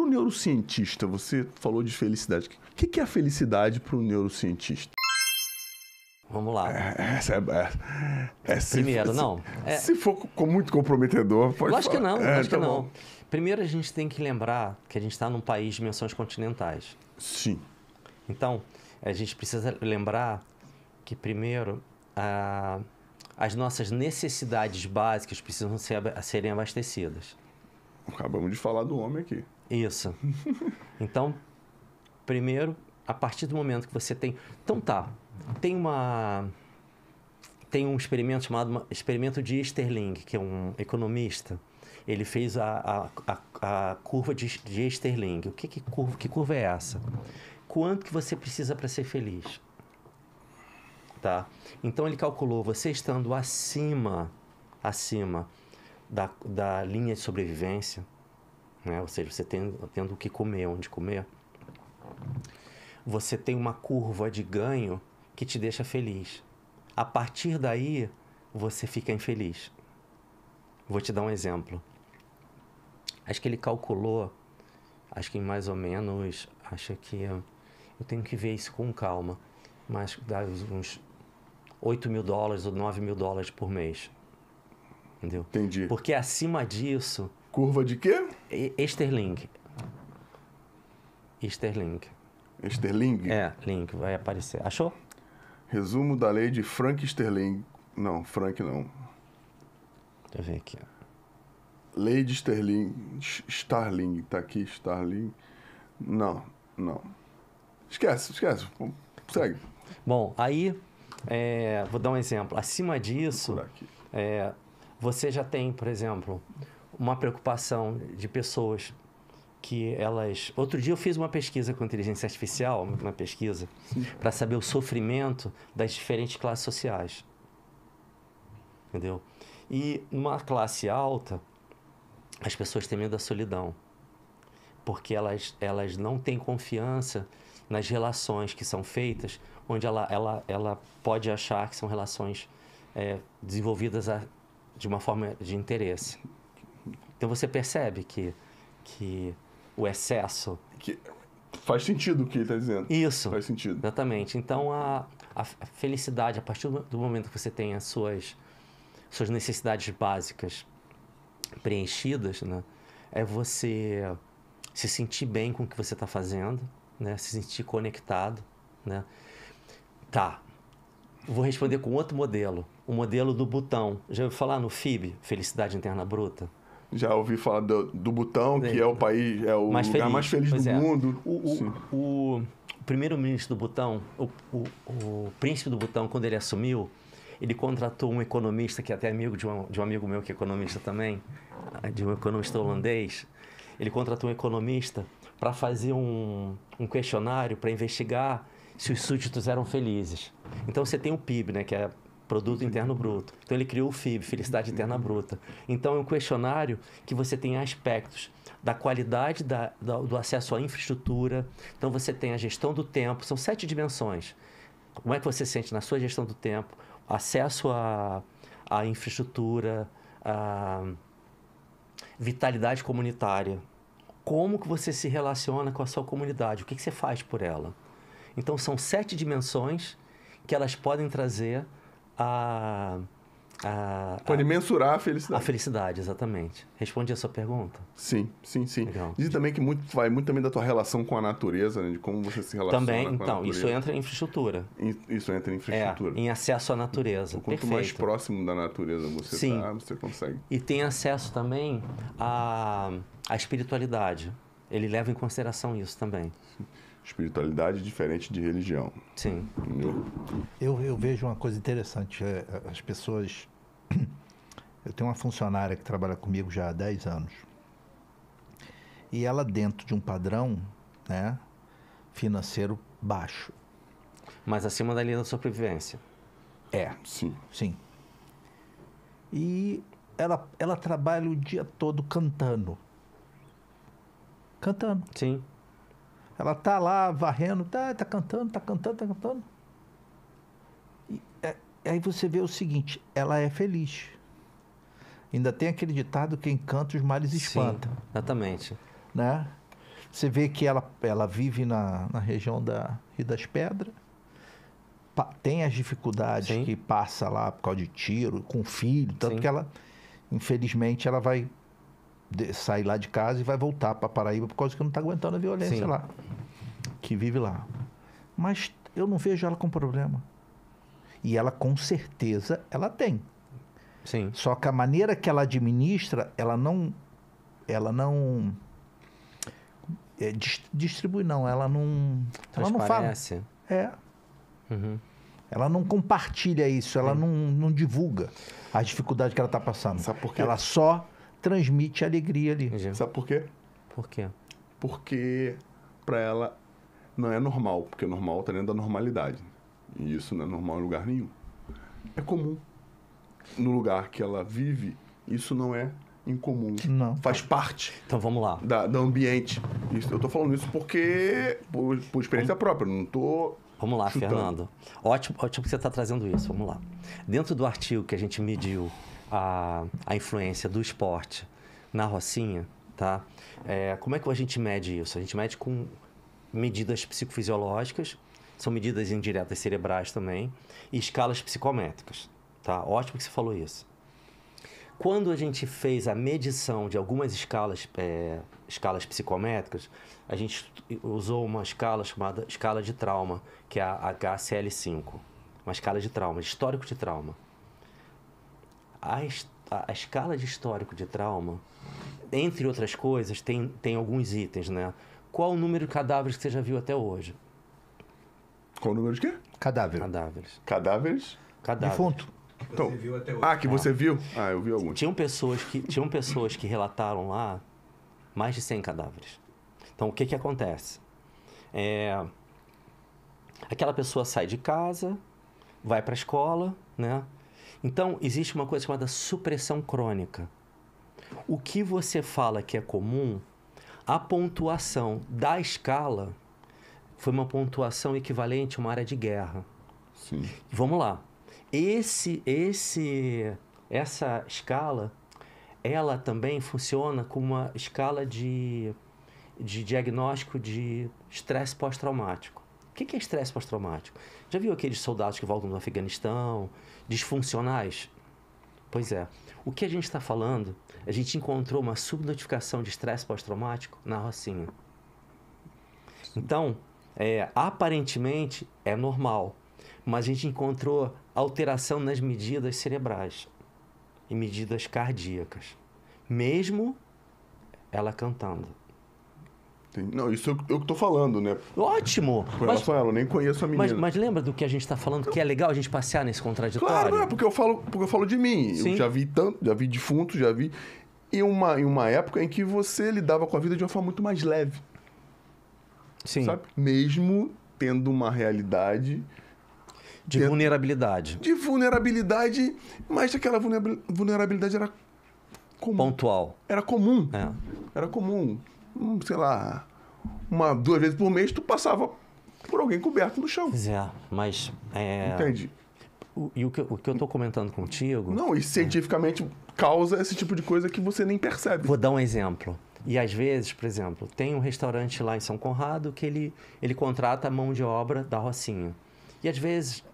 Para o neurocientista, você falou de felicidade. O que é a felicidade para o neurocientista? Vamos lá. Primeiro, não. Se for muito comprometedor, pode Lógico que não, lógico que não. Bom. Primeiro, a gente tem que lembrar que a gente está num país de dimensões continentais. Sim. Então, a gente precisa lembrar que, primeiro, as nossas necessidades básicas precisam serem abastecidas. Acabamos de falar do homem aqui. Isso. Então, primeiro, a partir do momento que você tem... Então, tem um experimento chamado experimento de Easterling, que é um economista. Ele fez a curva de Easterling. Que curva é essa? Quanto que você precisa para ser feliz? Tá? Então, ele calculou, você estando acima da linha de sobrevivência, né? Ou seja, você tendo o que comer, onde comer, você tem uma curva de ganho que te deixa feliz. A partir daí, você fica infeliz. Vou te dar um exemplo. Acho que ele calculou, acho que em mais ou menos, eu tenho que ver isso com calma, mas dá uns $8.000 ou $9.000 por mês. Entendeu? Entendi. Porque acima disso... Curva de quê? Easterling. Easterling. Link, vai aparecer. Achou? Resumo da lei de Frank Easterling. Não, Frank não. Deixa eu ver aqui. Lei de Starling. Tá aqui, Starling. Não. Esquece. Segue. Bom, aí, vou dar um exemplo. Acima disso, você já tem, por exemplo, uma preocupação de pessoas que elas... Outro dia eu fiz uma pesquisa com inteligência artificial, para saber o sofrimento das diferentes classes sociais. Entendeu? E numa classe alta, as pessoas têm medo da solidão, porque elas não têm confiança nas relações que são feitas, onde ela pode achar que são relações desenvolvidas de uma forma de interesse. Então você percebe que o excesso... Faz sentido o que ele está dizendo. Isso. Faz sentido. Exatamente. Então a felicidade, a partir do momento que você tem as suas necessidades básicas preenchidas, né, é você se sentir bem com o que você está fazendo, né, se sentir conectado, né. Tá. Vou responder com outro modelo. O modelo do Butão. Já ouviu falar no FIB, Felicidade Interna Bruta? Já ouvi falar do Butão, que é o país, é o lugar mais feliz do mundo. O primeiro-ministro do Butão, o príncipe do Butão, quando ele assumiu, ele contratou um economista, que é até amigo de um amigo meu que é economista também, de um economista holandês. Ele contratou um economista para fazer um questionário para investigar se os súditos eram felizes. Então você tem o PIB, né, que é Produto Interno Bruto. Então ele criou o FIB, Felicidade Interna Bruta. Então é um questionário que você tem aspectos da qualidade do acesso à infraestrutura. Então você tem a gestão do tempo, são 7 dimensões. Como é que você sente na sua gestão do tempo, acesso à infraestrutura, a vitalidade comunitária. Como que você se relaciona com a sua comunidade? O que você faz por ela? Então são 7 dimensões que elas podem trazer Pode mensurar a felicidade. A felicidade, exatamente. Respondi a sua pergunta? Sim. Legal. Dizem também que vai muito também da tua relação com a natureza, né? De como você se relaciona também, com a natureza. Isso entra em infraestrutura. Isso entra em infraestrutura. Em acesso à natureza. Quanto mais próximo da natureza você está, você consegue. E tem acesso também à espiritualidade. Ele leva em consideração isso também. Espiritualidade diferente de religião. Sim. Eu vejo uma coisa interessante. As pessoas... Eu tenho uma funcionária que trabalha comigo já há 10 anos. E ela dentro de um padrão, né, financeiro baixo. Mas acima da linha da sobrevivência. Sim. E ela trabalha o dia todo cantando. Sim. Ela tá lá varrendo, tá cantando. E aí você vê o seguinte, ela é feliz. Ainda tem aquele ditado, quem canta os males espanta. Sim, exatamente. Né? Você vê que ela vive na região da Rio das Pedras, tem as dificuldades Sim. que passa lá por causa de tiro, com filho, tanto Sim. que ela, infelizmente, ela vai sair lá de casa e vai voltar para Paraíba por causa que não está aguentando a violência Sim. lá, que vive lá. Mas eu não vejo ela com problema. E ela, com certeza, ela tem. Sim. Só que a maneira que ela administra, ela não distribui, não. Ela não fala. Transparece. É. Uhum. Ela não compartilha isso, ela não divulga as dificuldades que ela está passando. Sabe por quê? Ela só transmite alegria ali. Entendi. Sabe por quê? Por quê? Porque para ela não é normal, porque normal tá dentro da normalidade. E isso não é normal em lugar nenhum. É comum. No lugar que ela vive, isso não é incomum. Não. Faz parte Então vamos lá. do ambiente. Isso, eu tô falando isso porque por experiência própria, não tô Vamos lá, chutando. Fernando. Ótimo que você está trazendo isso. Vamos lá. Dentro do artigo que a gente mediu a influência do esporte na Rocinha, tá? Como é que a gente mede isso? A gente mede com medidas psicofisiológicas, são medidas indiretas cerebrais também, e escalas psicométricas, tá? Ótimo que você falou isso. Quando a gente fez a medição de algumas escalas psicométricas, a gente usou uma escala chamada escala de trauma, que é a HCL5. Uma escala de trauma, histórico de trauma. A escala de histórico de trauma, entre outras coisas, tem alguns itens, né? Qual o número de cadáveres que você já viu até hoje? Qual o número de quê? Cadáver. Cadáveres. Cadáveres? Cadáveres. Defunto. Então, Você viu até hoje. que você viu? Ah, eu vi alguns. Tinham pessoas que relataram lá mais de 100 cadáveres. Então, o que acontece? Aquela pessoa sai de casa, vai para a escola, né? Então, existe uma coisa chamada supressão crônica. O que você fala que é comum, a pontuação da escala foi uma pontuação equivalente a uma área de guerra. Sim. Vamos lá. Essa escala, ela também funciona como uma escala de diagnóstico de estresse pós-traumático. O que é estresse pós-traumático? Já viu aqueles soldados que voltam do Afeganistão, disfuncionais? Pois é. O que a gente está falando, a gente encontrou uma subnotificação de estresse pós-traumático na Rocinha. Então, aparentemente é normal, mas a gente encontrou alteração nas medidas cerebrais e medidas cardíacas, mesmo ela cantando. Não, isso eu que tô falando, né? Ótimo! Com relação a ela, eu nem conheço a menina. Mas lembra do que a gente está falando, que é legal a gente passear nesse contraditório? Claro, não é porque eu falo de mim. Sim. Eu já vi defunto, já vi. Em uma época em que você lidava com a vida de uma forma muito mais leve, Sim, sabe? Mesmo tendo uma realidade de vulnerabilidade. de vulnerabilidade, mas aquela vulnerabilidade era comum. Pontual. Era comum. É. Era comum. Sei lá, 2 vezes por mês tu passava por alguém coberto no chão. Pois é, mas... Entende? E o que eu estou comentando contigo... Não, e cientificamente causa esse tipo de coisa que você nem percebe. Vou dar um exemplo. E às vezes, por exemplo, tem um restaurante lá em São Conrado que ele contrata a mão de obra da Rocinha. E às vezes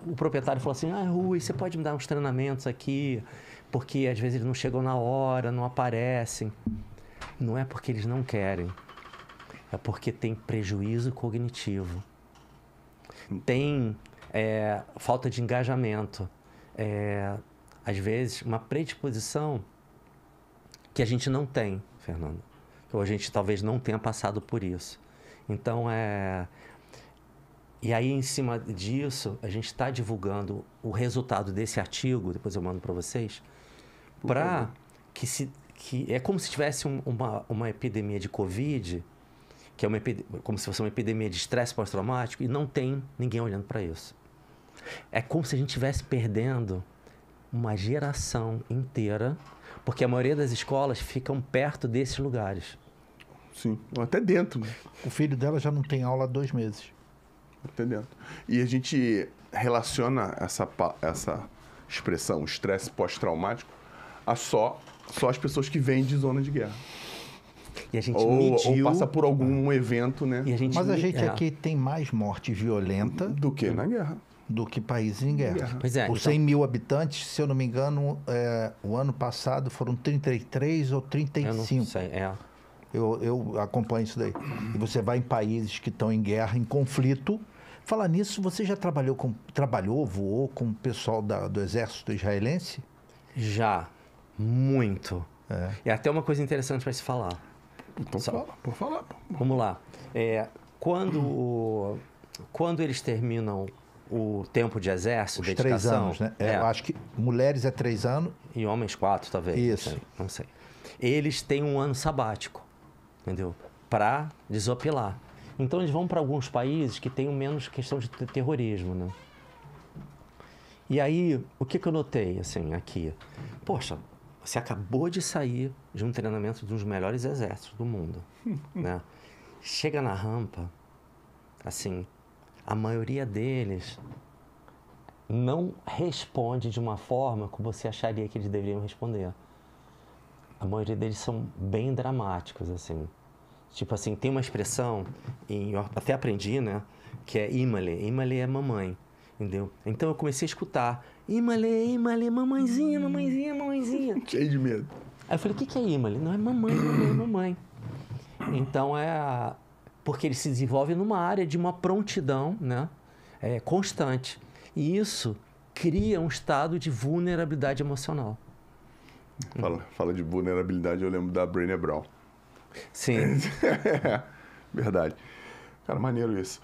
o proprietário fala assim, Rui, você pode me dar uns treinamentos aqui? Porque às vezes eles não chegam na hora, não aparecem. Não é porque eles não querem. É porque tem prejuízo cognitivo. Tem falta de engajamento. Às vezes, uma predisposição que a gente não tem, Fernando. Ou a gente talvez não tenha passado por isso. Então, E aí, em cima disso, a gente está divulgando o resultado desse artigo, depois eu mando para vocês, para que é como se tivesse uma epidemia de Covid, que é como se fosse uma epidemia de estresse pós-traumático, e não tem ninguém olhando para isso. É como se a gente estivesse perdendo uma geração inteira, porque a maioria das escolas ficam perto desses lugares. Sim, até dentro. O filho dela já não tem aula há 2 meses. Até dentro. E a gente relaciona essa expressão, estresse pós-traumático, a só as pessoas que vêm de zona de guerra. E a gente ou mediu... passa por algum evento, né? E a gente Mas a gente é. aqui tem mais morte violenta Do que na guerra. do que países em guerra. Pois é, Por então- 100 mil habitantes, se eu não me engano, o ano passado foram 33 ou Eu 35. não sei, Eu acompanho isso daí. E você vai em países que estão em guerra, em conflito. Falar nisso, você já voou com o pessoal do exército israelense? Já, muito. É até uma coisa interessante para se falar. Então fala, por falar. Pô. Vamos lá. Quando eles terminam o tempo de exército, Os dedicação... 3 anos, né? Eu acho que mulheres é 3 anos. E homens 4, talvez. Isso. Não sei. Eles têm um ano sabático, entendeu? Para desopilar. Então eles vão para alguns países que têm menos questão de terrorismo, né? E aí, o que eu notei, assim, aqui? Poxa, você acabou de sair de um treinamento dos melhores exércitos do mundo, né? Chega na rampa, assim, a maioria deles não responde de uma forma que você acharia que eles deveriam responder. A maioria deles são bem dramáticos, assim. Tipo assim, tem uma expressão, eu até aprendi, né? Que é Imale. Imale é mamãe, entendeu? Então eu comecei a escutar. Imale, Imale, mamãezinha, mamãezinha, mamãezinha. Cheio de medo. Aí eu falei, o que é Imale? Não, é mamãe, mamãe, mamãe. Então porque ele se desenvolve numa área de uma prontidão, né? Constante. E isso cria um estado de vulnerabilidade emocional. Fala de vulnerabilidade, eu lembro da Brené Brown. Sim. Verdade. Cara, maneiro isso.